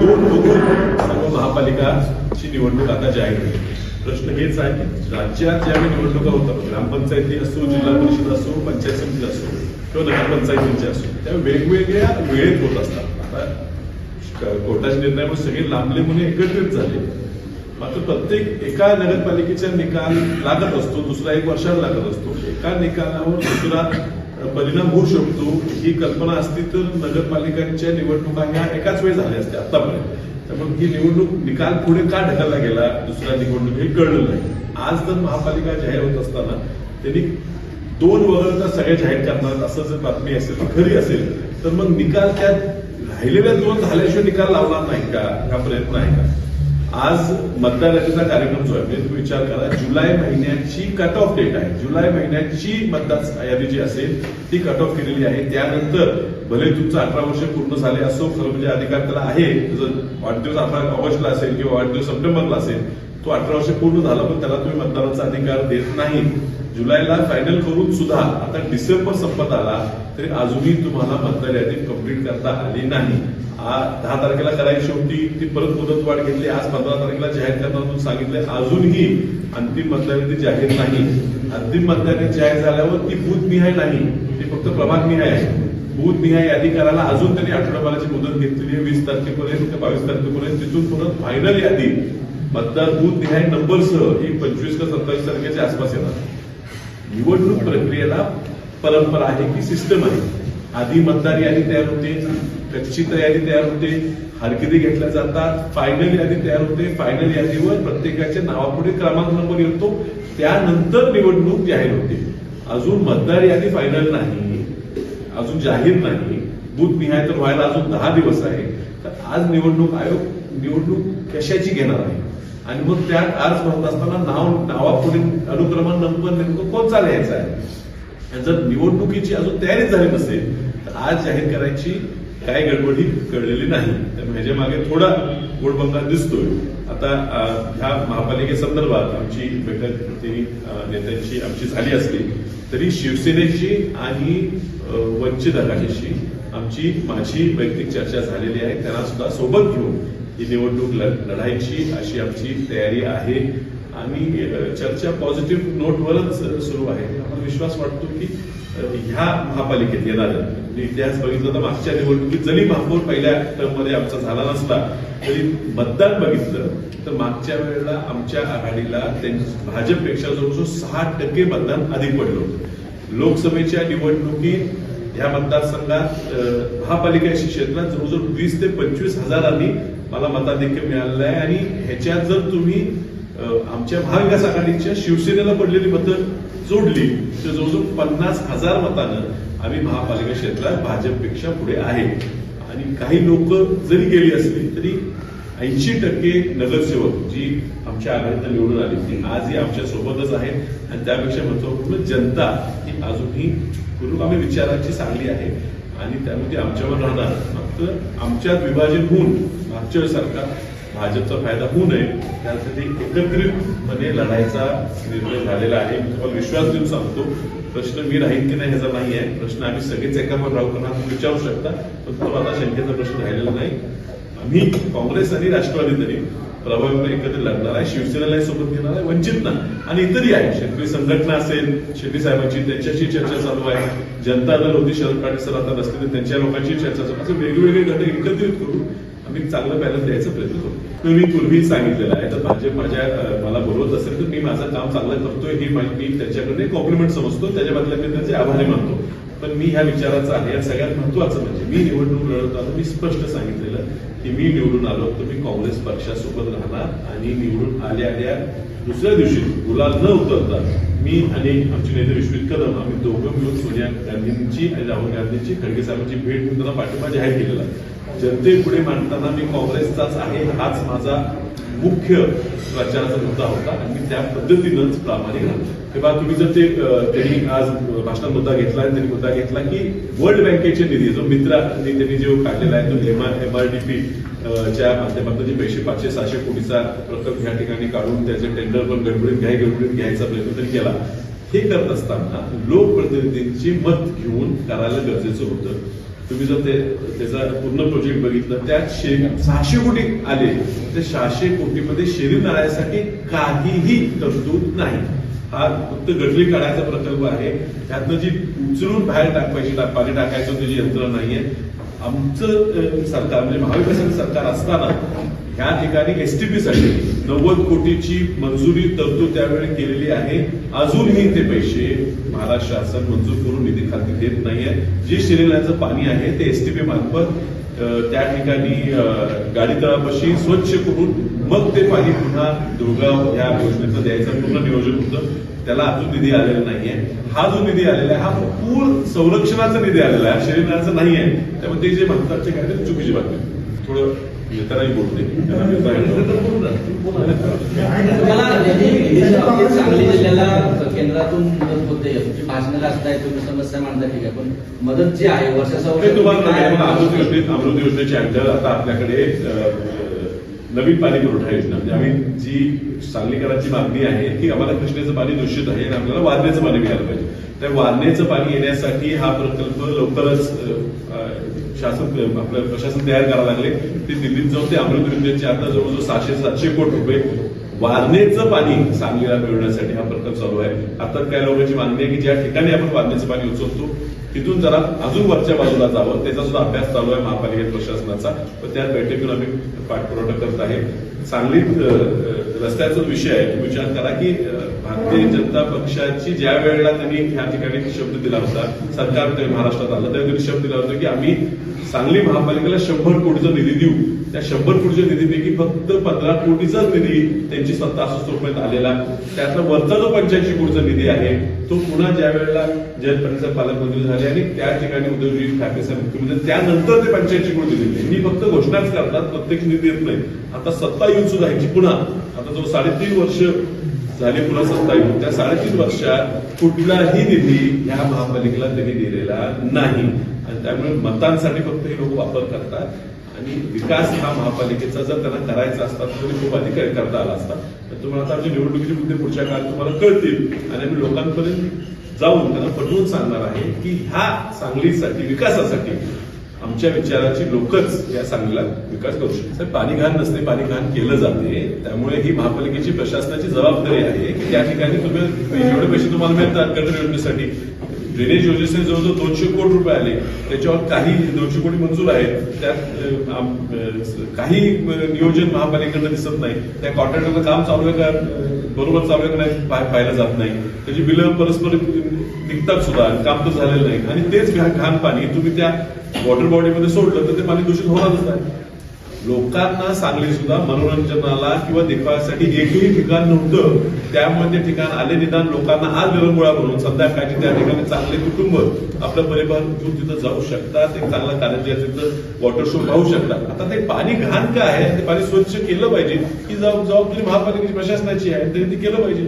तोंड बघून सर्व महापालिकाची निवडणूक आता जाहीर होईल. प्रश्न हेच आहे की राज्यात ज्यावेळी निवडणुका होतात, ग्रामपंचायती असो, जिल्हा परिषद असो, पंचायत समिती असो किंवा नगरपंचायतींच्या असो, त्या वेगवेगळ्या वेळेत होत असतात. आता कोर्टाचे निर्णयामुळे सगळे लांबले मुले एकत्रित झाले, मात्र प्रत्येक एका नगरपालिकेचा निकाल लागत असतो, दुसरा 1 वर्षाला लागत असतो. एका निकालावर दुसरा परिणाम होऊ शकतो ही कल्पना असती तर नगरपालिकांच्या निवडणुका ह्या एकाच वेळी झाल्या असत्या आतापर्यंत. त्यामुळे ही निवडणूक निकाल पुढे का ढकलला गेला दुसऱ्या निवडणूक हे कळलं नाही. आज तर महापालिका जाहीर होत असताना त्यांनी 2 वगळता सगळ्या जाहीर करणार असं जर बातमी असेल खरी असेल तर मग निकाल त्या राहिलेल्या 2 झाल्याशिवाय निकाल लावणार नाही का, हा प्रयत्न आहे का? आज मतदानाचा कार्यक्रम जो आहे म्हणजे तुम्ही विचार करा, जुलै महिन्याची कट ऑफ डेट आहे. जुलै महिन्याची मतदार यादी जी असेल ती कट ऑफ केलेली आहे. त्यानंतर भले तुमचं 18 वर्ष पूर्ण झाले असो, खरं म्हणजे अधिकार त्याला आहे. वाढदिवस 18 ऑगस्टला असेल किंवा वाढदिवस सप्टेंबरला असेल, तो 18 वर्ष पूर्ण झाला पण त्याला तुम्ही मतदानाचा अधिकार देत नाही. जुलैला फायनल करून सुद्धा आता डिसेंबर संपत आला तरी अजूनही तुम्हाला मतदार यादी कंप्लीट करता आली नाही. 10 तारखेला करायची होती, ती परत मुदतवाढ घेतली. आज 15 तारखेला जाहीर करणार म्हणून सांगितलंय. अजूनही अंतिम मतदार यादी जाहीर नाही. अंतिम मतदार यादी जाहीर झाल्यावर ती बूथनिहाय नाही, ती फक्त प्रभागनिहाय आहे. बूथनिहाय यादी करायला अजून त्यांनी आठवडाभराची मुदत घेतलेली आहे, 20 तारखेपर्यंत ते 22 तारखेपर्यंत. तिथून परत फायनल यादी मतदार बूथनिहाय नंबरसह ही 25 का 27 तारखेच्या आसपास येणार. निवडणूक प्रक्रियेला परंपरा आहे की सिस्टम आहे. आधी मतदार यादी तयार होते, कच्ची यादी तयार होते, हरकती घेतल्या जातात, फायनल यादी तयार होते. फायनल यादीवर प्रत्येकाच्या नावापुढे क्रमांक नंबर येतो, त्यानंतर निवडणूक जाहीर होते. अजून मतदार यादी फायनल नाही, अजून जाहीर नाही. बूथ निहाय तर व्हायला अजून 10 दिवस आहे. तर आज निवडणूक आयोग निवडणूक कशाची घेणार आहे आणि मग त्यात अर्ज भरत असताना नावापुढे अनुक्रमांक नंबर नेमकं कोणचा लिहायचा आहे. जर निवडणुकीची अजून तयारी झाली नसेल तर आज जाहीर करायची काय गडबडी कळलेली नाही. त्यामुळे ह्याच्या मागे थोडा गोडबंगा दिसतोय. आता ह्या महापालिकेसंदर्भात आमची बैठक नेत्यांची आमची झाली असली तरी शिवसेनेची आणि वंचित आघाडीशी माझी वैयक्तिक चर्चा झालेली आहे. त्यांना सुद्धा सोबत घेऊन ही निवडणूक लढायची अशी आमची तयारी आहे आणि चर्चा पॉझिटिव्ह नोटवरच सुरू आहे. आम्हाला विश्वास वाटतो की ह्या महापालिकेत येणाऱ्या इतिहास बघितलं तर मागच्या निवडणुकीत जरी महापौर पहिल्या टर्ममध्ये आमचा झाला नसला तरी मतदान बघितलं तर मागच्या वेळेला आमच्या आघाडीला भाजपपेक्षा जवळजवळ 6% मतदान अधिक पडलं होतं. लोकसभेच्या निवडणुकीत ह्या मतदारसंघात महापालिकेच्या क्षेत्रात जवळजवळ 20 ते 25 हजारांनी मला मताधिक्य मिळालेलं आहे. आणि ह्याच्यात जर तुम्ही आमच्या महाविकास आघाडीच्या शिवसेनेला पडलेली मतं जोडली तर जवळजवळ 50,000 मतानं आम्ही महापालिका क्षेत्रात भाजपपेक्षा पुढे आहे. आणि काही लोक जरी गेली असली तरी 80% नगरसेवक जी आमच्या आघाडीत निवडून आली ती आजही आमच्या सोबतच आहेत. आणि त्यापेक्षा महत्वपूर्ण जनता ही अजूनही पुरोगामी विचारांची चांगली आहे आणि त्यामध्ये आमच्यावर राहणार. फक्त आमच्यात विभाजन होऊन मागच्या वेळेसारखा भाजपचा फायदा होऊ नये त्यासाठी एकत्रितपणे लढायचा निर्णय झालेला आहे. मी तुम्हाला विश्वास देऊन सांगतो, प्रश्न मी राहील की नाही ह्याचा नाही आहे. प्रश्न आम्ही सगळेच एकावर राहू करणार तुम्ही विचारू शकता, पण तो आता शंकेचा प्रश्न राहिलेला नाही. आम्ही काँग्रेस आणि राष्ट्रवादी तरी प्रभावीपणे एकत्र लढणार आहे. शिवसेनेलाही सोबत घेणार आहे, वंचितना आणि इतरही आहे. शेतकरी संघटना असेल, शेट्टी साहेबांची त्यांच्याशी चर्चा चालू आहे. जनता दल होती, शरद पाटील सर आता नसते तर त्यांच्या लोकांची चर्चा चालू. असं वेगवेगळे घटक एकत्रित करून आम्ही चांगलं बॅलन्स द्यायचा प्रयत्न करतो. मी पूर्वी सांगितलेलं आहे तर भाजप मला बोलवत असेल तर मी माझं काम चांगलं करतोय हे मी त्याच्याकडे कॉम्प्लिमेंट समजतो, त्याच्या बदल्यात मी त्याचे आभारी मानतो. पण मी ह्या विचाराचा आहे. या सगळ्यात महत्वाचं म्हणजे मी निवडणूक लढवताना मी स्पष्ट सांगितलेलं की मी निवडून आलो तर मी काँग्रेस पक्षासोबत राहणार आणि निवडून आल्या दुसऱ्या दिवशी गुलाल न उतरता मी आणि आमचे नेते विश्वजित कदम आम्ही दोघं मिळून सोनिया गांधींची आणि राहुल गांधींची, खडगे साहेबांची भेट घेऊन त्यांना पाठिंबा जाहीर केलेला आहे. जनतेपुढे मांडताना मी काँग्रेसचाच आहे हाच माझा मुख्य प्रचाराचा मुद्दा होता आणि मी त्या पद्धतीनंच प्रामाणिक राहतो. तेव्हा तुम्ही जर त्यांनी आज भाषणात मुद्दा घेतला आणि त्यांनी मुद्दा घेतला की वर्ल्ड बँकेचे निधी जो मित्रांनी त्यांनी जो काढलेला आहे तो MRDP च्या माध्यमातून जे पैसे 500-600 कोटीचा प्रकल्प ह्या ठिकाणी काढून त्याचे टेंडर पण गडबडीत घ्यायचा प्रयत्न त्यांनी केला. हे करत असताना लोकप्रतिनिधींची मत घेऊन करायला गरजेचं होतं. तुम्ही जर त्याचा पूर्ण प्रोजेक्ट बघितलं त्यात 600 कोटी आले, त्या 600 कोटीमध्ये शेरी नाळ्यासाठी काहीही तरतूद नाही. हा फक्त गटरी काढायचा प्रकल्प आहे. त्यातनं जी उचलून बाहेर टाकायची पाणी टाकायचं त्याची यंत्रणा नाहीये. आमचं सरकार म्हणजे महाविकास सरकार असताना ह्या ठिकाणी एसटीपी साठी 90 कोटीची मंजुरी तरतूद त्यावेळी केलेली आहे. अजूनही ते पैसे महाराष्ट्र शासन मंजूर करून निधी खाती देत नाहीये. जे शिरेनाचं पाणी आहे ते एसटीपी मार्फत त्या ठिकाणी गाडी तळापाशी स्वच्छ करून मग ते पाणी पुन्हा दुर्गाव ह्या योजनेचं द्यायचं पूर्ण नियोजन होतं. त्याला अजून निधी आलेला नाहीये. हा जो निधी आलेला आहे हा पूर संरक्षणाचा निधी आलेला आहे, शिरेनाचा नाही आहे. त्यामुळे ते जे म्हणतात ते काय चुकीची बातमी. थोडं नेताराही बोलते सांगली जिल्ह्याला केंद्रातून मदत होते, भाषणाला असताय, तुम्ही समस्या मांडता, ठीक आहे, पण मदत जी आहे वर्षाचा तुम्हाला अमृत योजनेची अंतर आता आपल्याकडे नवीन पाणी पुरवठा योजना म्हणजे आम्ही जी सांगलीकरांची मागणी आहे की आम्हाला कृष्णेचं पाणी दूषित आहे आणि आपल्याला वारणेचं पाणी मिळालं पाहिजे. त्या वारणेचं पाणी येण्यासाठी हा प्रकल्प लवकरच शासन आपलं प्रशासन तयार करायला लागले. ते दिल्लीत जाऊन ते अमृत योजनेचे आता जवळजवळ 600-700 कोटी रुपये वारणेचं पाणी सांगलीला मिळवण्यासाठी हा प्रकल्प चालू आहे. आता काय लोकांची मागणी आहे की ज्या ठिकाणी आपण वारणेचं पाणी उचलतो तिथून जरा अजून वरच्या बाजूला जावं, त्याचा सुद्धा अभ्यास चालू आहे महापालिका प्रशासनाचा. पण त्या बैठकीतून आम्ही पाठपुरावा करत आहे. सांगलीत रस्त्याचा विषय आहे. तुम्ही विचार करा की भारतीय जनता पक्षाची ज्या वेळेला त्यांनी ह्या ठिकाणी शब्द दिला होता, सरकार महाराष्ट्रात आलं त्या त्यांनी शब्द दिला होता की आम्ही सांगली महापालिकेला 100 कोटीचा निधी देऊ. त्या 100 कोटीच्या निधीपैकी फक्त 15 कोटीचाच निधी त्यांची सत्ता स्वरूपात आलेला. त्यातला वरचा जो 85 कोटीचा निधी आहे तो पुन्हा ज्या वेळेला जयंत पालकमंत्री झाले आणि त्या ठिकाणी उद्धवजी ठाकरे साहेब मुख्यमंत्री त्यानंतर ते 85 कोटी दिले. ही फक्त घोषणाच करतात, प्रत्यक्ष निधी देत नाही. आता सत्ता येऊन सुद्धा ह्याची पुन्हा आता जो 3.5 वर्ष झाली पुन्हा सत्ता येऊन त्या 3.5 वर्षात कुठलाही निधी ह्या महापालिकेला त्यांनी दिलेला नाही. आणि त्यामुळे मतांसाठी फक्त हे लोक वापर करतात आणि विकास हा महापालिकेचा जर त्यांना करायचा असता तर खूप अधिक करता आला असता. तर तुम्हाला आता आमच्या निवडणुकीचे मुद्दे पुढच्या काळात तुम्हाला कळतील आणि आम्ही लोकांपर्यंत जाऊन त्यांना पटवून सांगणार आहे की ह्या सांगलीसाठी विकासासाठी आमच्या विचाराची लोकच या सांगलीला विकास करू शकतात. पाणी घाण नसते, पाणी घाण केलं जाते. त्यामुळे ही महापालिकेची प्रशासनाची जबाबदारी आहे की त्या ठिकाणी तुम्ही जेवढे पैसे तुम्हाला मिळतात गटर योजनेसाठी ड्रेनेज योजनेचे जवळजवळ 200 कोटी रुपये आले. त्याच्यावर काही 200 कोटी मंजूर आहेत. त्यात काही नियोजन महापालिकेकडे दिसत नाही. त्या कॉन्ट्रॅक्टरचं काम चालू आहे का बरोबर चालू आहे का नाही पाहिलं जात नाही. त्याची बिलं परस्पर निघतात सुद्धा, काम तर झालेलं नाही. आणि तेच घाण पाणी तुम्ही त्या वॉटर बॉडीमध्ये सोडलं तर ते पाणी दूषित होणारच नाही. लोकांना सांगली सुद्धा मनोरंजनाला किंवा देखाव्यासाठी एकही ठिकाण नव्हतं. त्यामुळे ते ठिकाण आले निदान लोकांना आज विरंगुळा म्हणून संध्याकाळची त्या ठिकाणी चांगले कुटुंब आपलं परिवार घेऊन तिथं जाऊ शकतात. एक चांगला कार्यक्रम तिथं वॉटर शो पाहू शकतात. आता ते पाणी घाण का आहे, ते पाणी स्वच्छ केलं पाहिजे ही जबाबदारी महापालिकेची प्रशासनाची आहे, तरी ते केलं पाहिजे.